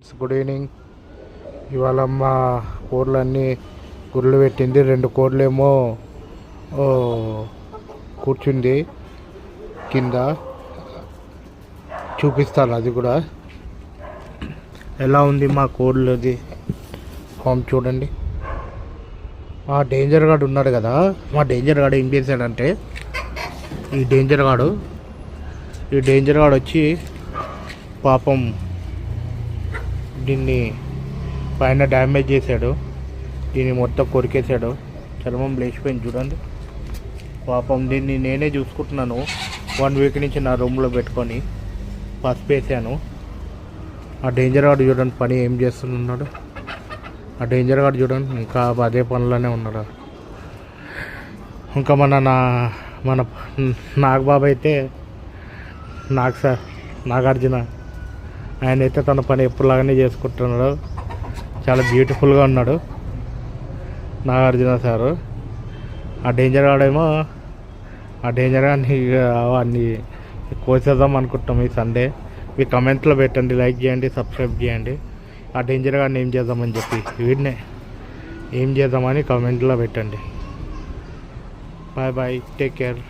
Good evening. ఇవాళ మా కోడ్లన్నీ గుర్రెలు పెట్టింది. 2 కోడ్లేమో కూర్చుంది కింద. చూపిస్తాను అది కూడా ఎలా ఉంది మా కోడ్లది ఫామ్ చూడండి. మా డేంజర్ గార్డ్ ఉన్నాడు కదా, మా డేంజర్ గార్డ్ ఏం చేశాడంటే ఈ డేంజర్ గార్డ్ వచ్చి పాపం దీన్ని పైన డ్యామేజ్ చేశాడు. దీన్ని మొత్తం కొరికేశాడు, చర్మం లేచిపోయింది చూడండి. పాపం దీన్ని నేనే చూసుకుంటున్నాను 1 వీక్ నుంచి నా రూమ్లో పెట్టుకొని పసుపు వేసాను. ఆ డేంజర్ గార్డ్ చూడండి పని ఏం చేస్తున్నాడు. ఆ డేంజర్ గార్డ్ చూడండి ఇంకా అదే పనిలోనే ఉన్నాడు. ఇంకా మన నాగబాబు అయితే నాగార్జున ఆయన అయితే తన పని ఎప్పుడులాగానే చేసుకుంటున్నాడు. చాలా బ్యూటిఫుల్గా ఉన్నాడు నాగార్జున సారు. ఆ డేంజర్ గాడేమో అన్ని కోసేద్దాం అనుకుంటాం ఈ సండే. మీ కమెంట్లో పెట్టండి, లైక్ చేయండి, సబ్స్క్రైబ్ చేయండి. ఆ డేంజర్ గాడిని ఏం చేద్దామని చెప్పి వీడినే ఏం చేద్దామని కమెంట్లో పెట్టండి. Bye bye, take care.